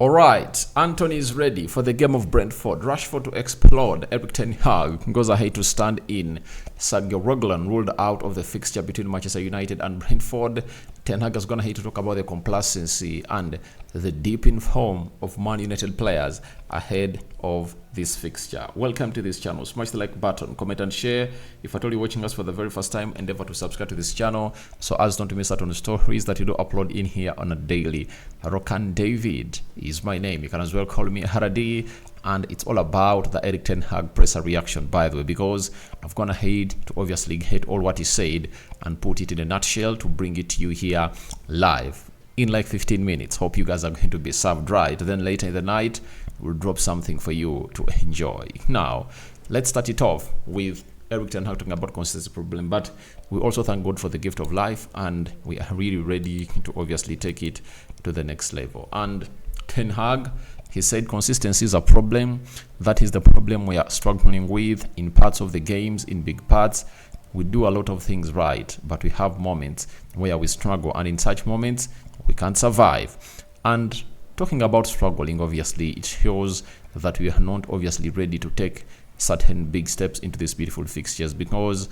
All right, Antony is ready for the game of Brentford. Rashford to explode. Eric Ten Hag goes ahead to stand in. Sergio Reguilon ruled out of the fixture between Manchester United and Brentford. Ten Hag has gone ahead to talk about the complacency and the deep in form of Man United players ahead of this fixture. Welcome to this channel. Smash the like button, comment and share. If at all you're watching us for the very first time, endeavor to subscribe to this channel so as not to miss out on the stories that you do upload in here on a daily. Rokan David is my name. You can as well call me Haradi, and it's all about the Eric Ten Hag presser reaction, by the way, because I've gone ahead to obviously get all what he said and put it in a nutshell to bring it to you here live in like 15 minutes. Hope you guys are going to be served right. Then later in the night, we'll drop something for you to enjoy. Now, let's start it off with Eric Ten Hag talking about consistency problem, but we also thank God for the gift of life, and we are really ready to obviously take it to the next level. And Ten Hag, he said consistency is a problem. That is the problem we are struggling with in parts of the games, in big parts. We do a lot of things right, but we have moments where we struggle, and in such moments, we can't survive. And talking about struggling, obviously, it shows that we are not obviously ready to take certain big steps into these beautiful fixtures because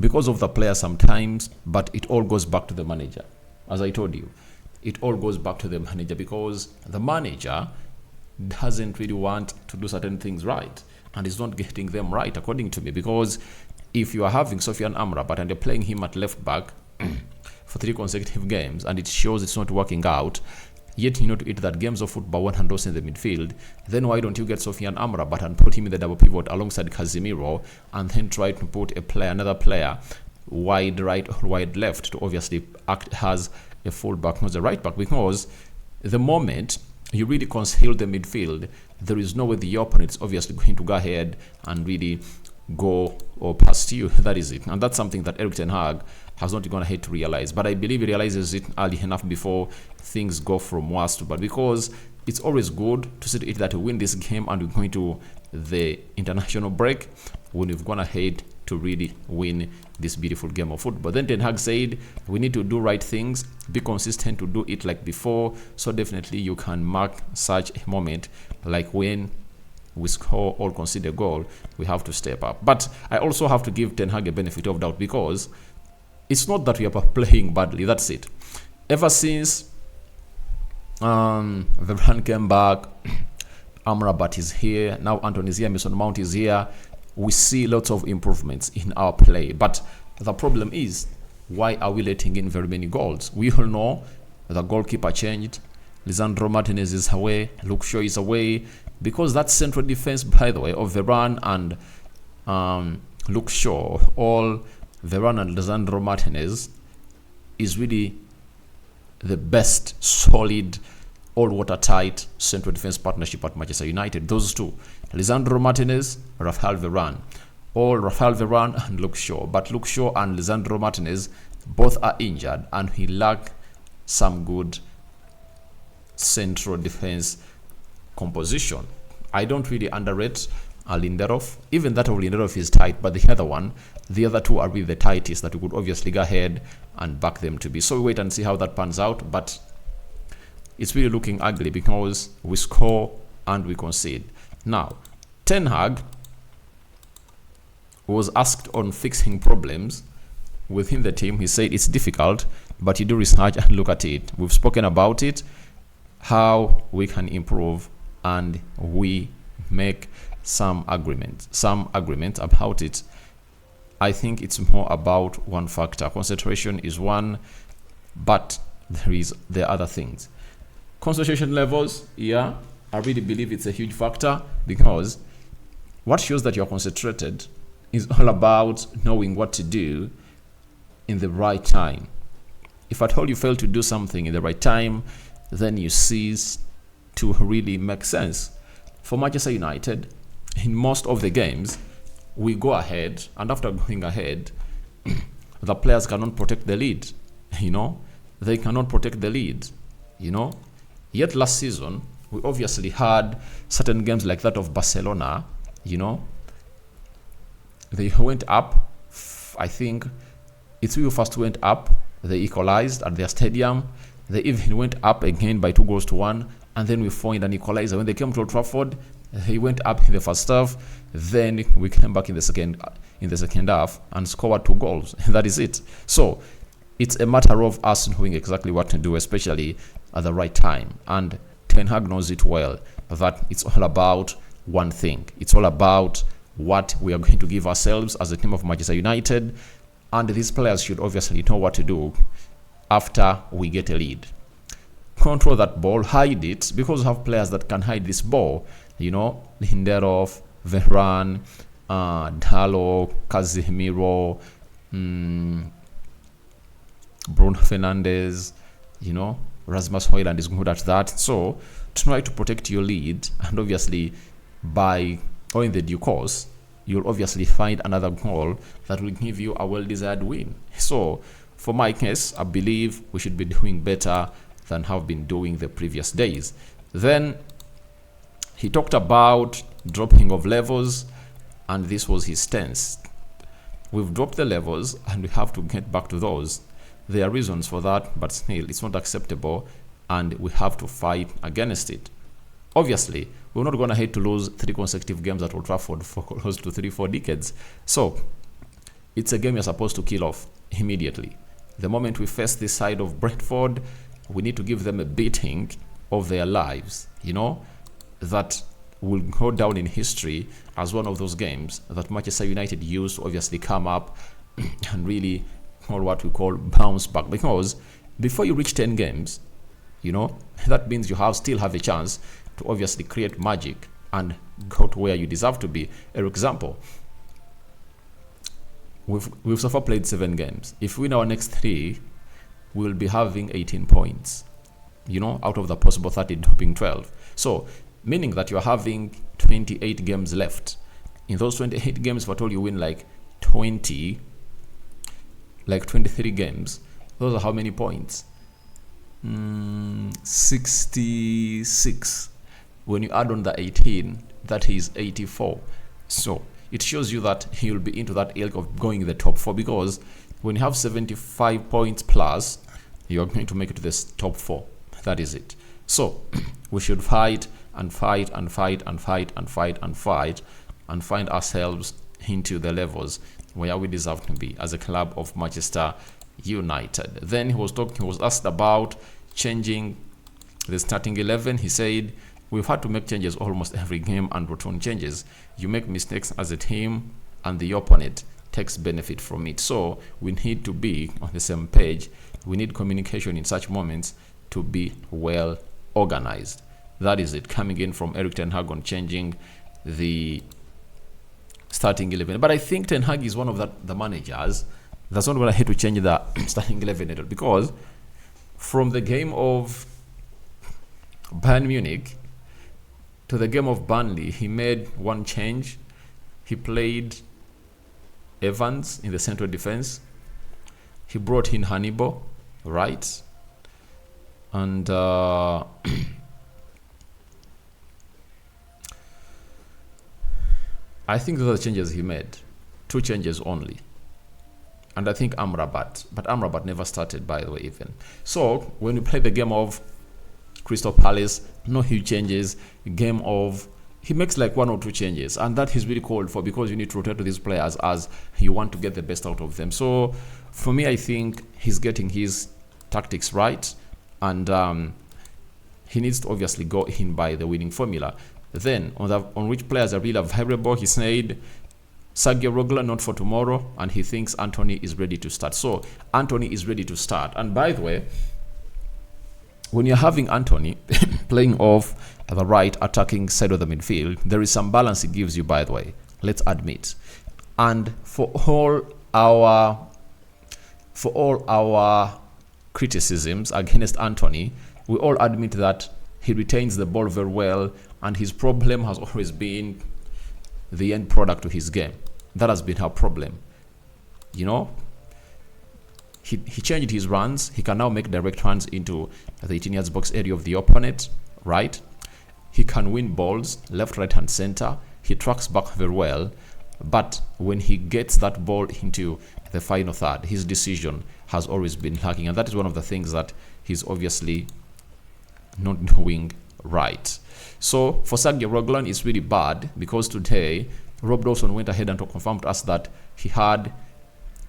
of the player sometimes, but it all goes back to the manager. As I told you, it all goes back to the manager because the manager doesn't really want to do certain things right and is not getting them right, according to me, because if you are having Sofian Amrabat and you're playing him at left back for 3 consecutive games and it shows it's not working out, yet you know to eat that games of football one hand also in the midfield, then why don't you get Sofian Amrabat and put him in the double pivot alongside Casemiro and then try to put another player wide right or wide left to obviously act as a fullback, not a right back, because the moment you really conceal the midfield, there is no way the opponent's obviously going to go ahead and really go or past you. That is it. And that's something that Eric Ten Hag has not gone ahead to realize. But I believe he realizes it early enough before things go from worse to bad, because it's always good to see to it that we win this game and we're going to the international break when we've gone ahead to really win this beautiful game of football. Then Ten Hag said we need to do right things, be consistent to do it like before, so definitely you can mark such a moment like when we score or concede a goal, we have to step up. But I also have to give Ten Hag a benefit of doubt, because it's not that we are playing badly, that's it. Ever since Varane came back, Amrabat is here, now Antony is here, Mason Mount is here, we see lots of improvements in our play. But the problem is, why are we letting in very many goals? We all know the goalkeeper changed, Lisandro Martinez is away, Luke Shaw is away, because that central defense, by the way, of Varane and Luke Shaw, all Varane and Lisandro Martinez, is really the best solid, all watertight central defense partnership at Manchester United. Those two, Lisandro Martinez, Rafael Varane, all Rafael Varane and Luke Shaw. But Luke Shaw and Lisandro Martinez both are injured, and he lack some good central defense composition. I don't really underrate Lindelof. Even that of Lindelof is tight, but the other two are really the tightest that we could obviously go ahead and back them to be. So we wait and see how that pans out, but it's really looking ugly because we score and we concede. Now, Ten Hag was asked on fixing problems within the team. He said it's difficult, but you do research and look at it. We've spoken about it, how we can improve, and we make some agreements about it. I think it's more about one factor. Concentration is one, but there are other things. Concentration levels, yeah, I really believe it's a huge factor, because what shows that you're concentrated is all about knowing what to do in the right time. If at all you fail to do something in the right time, then you cease to really make sense. For Manchester United, in most of the games, we go ahead, and after going ahead, the players cannot protect the lead. They cannot protect the lead. Yet last season, we obviously had certain games like that of Barcelona. They went up. I think it's we first went up. They equalized at their stadium. They even went up again by 2-1, and then we found an equalizer. When they came to Old Trafford, he went up in the first half. Then we came back in the second half and scored 2 goals. That is it. So it's a matter of us knowing exactly what to do, especially at the right time. And Ten Hag knows it well, that it's all about one thing. It's all about what we are going to give ourselves as a team of Manchester United. And these players should obviously know what to do after we get a lead. Control that ball, hide it, because we have players that can hide this ball. Lindelof, Varane, Dalot, Casemiro, Bruno Fernandes, Rasmus Højlund is good at that. So try to protect your lead, and obviously or in the due course, you'll obviously find another goal that will give you a well-desired win. So for my case, I believe we should be doing better than have been doing the previous days. Then he talked about dropping of levels, and this was his stance. We've dropped the levels and we have to get back to those. There are reasons for that, but still it's not acceptable, and we have to fight against it. Obviously, we're not going to hate to lose 3 consecutive games at Old Trafford for close to 3-4 decades. So it's a game you're supposed to kill off immediately. The moment we face this side of Brentford, we need to give them a beating of their lives, that will go down in history as one of those games that Manchester United used to obviously come up and really what we call bounce back. Because before you reach 10 games, that means you still have a chance to obviously create magic and go to where you deserve to be. For example, we've so far played 7 games. If we win our next 3, we'll be having 18 points, out of the possible 30 dropping 12. So meaning that you're having 28 games left. In those 28 games, if at all you win like 23 games, those are how many points? 66. When you add on the 18, that is 84. So it shows you that he'll be into that ilk of going in the top 4, because when you have 75 points plus, you're going to make it to this top 4. That is it. So we should fight and fight and fight and fight and fight and fight and find ourselves into the levels where we deserve to be as a club of Manchester United. Then he was asked about changing the starting 11. He said, we've had to make changes almost every game, and routine changes. You make mistakes as a team and the opponent takes benefit from it. So we need to be on the same page. We need communication in such moments to be well organized. That is it, coming in from Erik Ten Hag on changing the starting 11. But I think Ten Hag is one of the managers that's not going to hate to change the starting 11 at all, because from the game of Bayern Munich to the game of Burnley, he made one change. He played Evans in the central defense. He brought in Hannibal, right? And I think those are the changes he made. 2 changes only. And I think Amrabat. But Amrabat never started, by the way, even. So, when we play the game of Crystal Palace, no huge changes. He makes like 1 or 2 changes. And that is really called for, because you need to rotate to these players as you want to get the best out of them. So, for me, I think he's getting his tactics right. And he needs to obviously go in by the winning formula. Then, on which players are really valuable, he said Sergio Reguilon not for tomorrow, and he thinks Antony is ready to start. So, Antony is ready to start. And by the way, when you're having Antony playing off the right attacking side of the midfield, there is some balance he gives you, by the way. Let's admit. And for all our criticisms against Antony, we all admit that he retains the ball very well, and his problem has always been the end product to his game. That has been our problem. He changed his runs. He can now make direct runs into the 18 yards box area of the opponent, right? He can win balls left, right, and center. He tracks back very well. But when he gets that ball into the final third, his decision has always been lacking. And that is one of the things that he's obviously not doing right. So for Sergio Reguilon, it's really bad because today Rob Dawson went ahead and confirmed to us that he had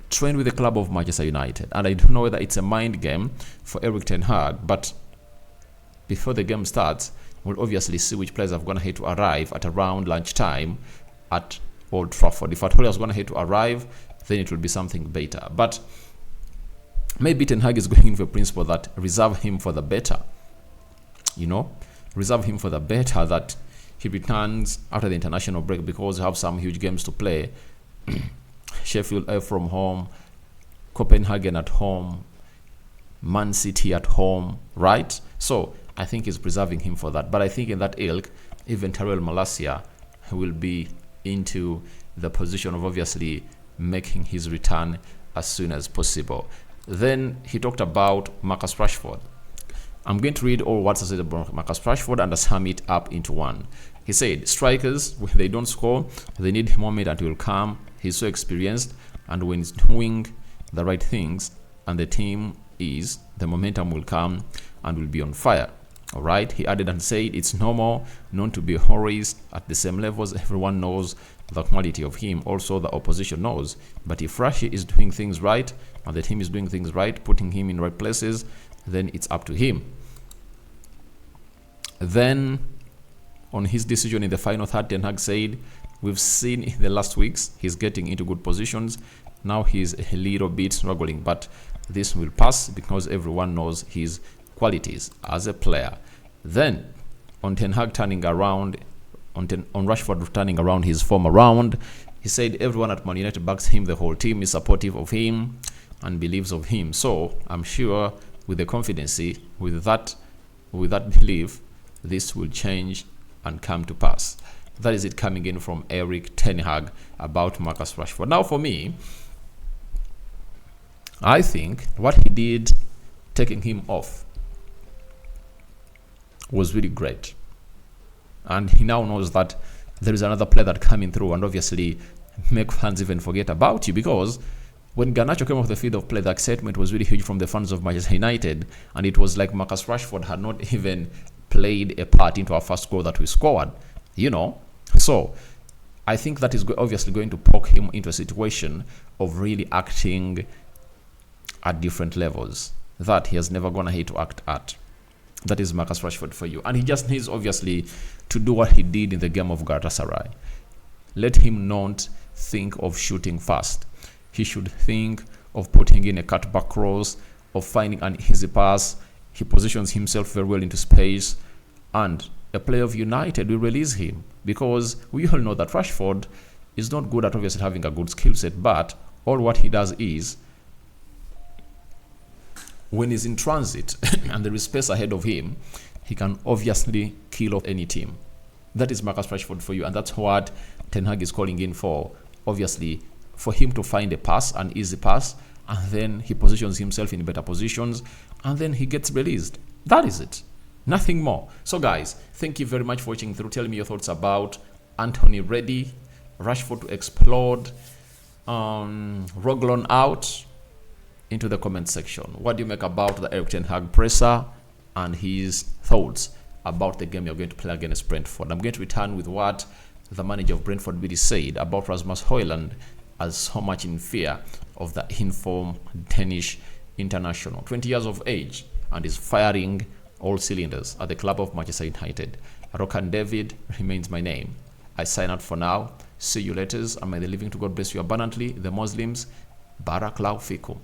trained with the club of Manchester United. And I don't know whether it's a mind game for Erik ten Hag, but before the game starts, we'll obviously see which players have gone ahead to arrive at around lunchtime at Old Trafford. If at all has gone ahead to arrive, then it will be something better. But maybe Ten Hag is going in for a principle that reserve him for the better. Reserve him for the better, that he returns after the international break, because you have some huge games to play. Sheffield away from home, Copenhagen at home, Man City at home, right? So I think he's preserving him for that. But I think in that ilk, even Tyrell Malacia will be into the position of obviously making his return as soon as possible. Then he talked about Marcus Rashford. I'm going to read all what he said about Marcus Rashford and sum it up into one. He said, strikers, when they don't score, they need a moment until it will come. He's so experienced, and when he's doing the right things and the team is, the momentum will come and will be on fire. All right. He added and said, it's normal not to be always at the same levels. Everyone knows the quality of him. Also, the opposition knows. But if Rashi is doing things right and the team is doing things right, putting him in right places, then it's up to him. Then, on his decision in the final third, Ten Hag said, we've seen in the last weeks he's getting into good positions. Now he's a little bit struggling, but this will pass because everyone knows his qualities as a player. Then, on Ten Hag turning around, on Rashford turning around his form around, he said everyone at Man United backs him. The whole team is supportive of him and believes of him. So I'm sure with the confidence, with that belief, this will change and come to pass. That is it coming in from Erik ten Hag about Marcus Rashford. Now for me, I think what he did, taking him off, was really great. And he now knows that there is another player that coming through and obviously make fans even forget about you, because when Garnacho came off the field of play, the excitement was really huge from the fans of Manchester United, and it was like Marcus Rashford had not even played a part into our first goal that we scored, So I think that is obviously going to poke him into a situation of really acting at different levels that he has never gone ahead to act at. That is Marcus Rashford for you. And he just needs obviously to do what he did in the game of Galatasaray. Let him not think of shooting fast. He should think of putting in a cutback cross, of finding an easy pass. He positions himself very well into space, and a player of United will release him, because we all know that Rashford is not good at obviously having a good skill set, but all what he does is when he's in transit and there is space ahead of him, he can obviously kill off any team. That is Marcus Rashford for you, and that's what Ten Hag is calling in for. Obviously, for him to find a pass, an easy pass, and then he positions himself in better positions, and then he gets released. That is it. Nothing more. So guys, thank you very much for watching through. Tell me your thoughts about Antony ready, Rashford to explode, Reguilon out, into the comment section. What do you make about the Erik ten Hag presser and his thoughts about the game you're going to play against Brentford? I'm going to return with what the manager of Brentford really said about Rasmus Højlund as so much in fear of the informed Danish international, 20 years of age, and is firing all cylinders at the club of Manchester United. Rokan David remains my name. I sign out for now. See you later, and may the living to God bless you abundantly. The Muslims, Barakallahu Fikum.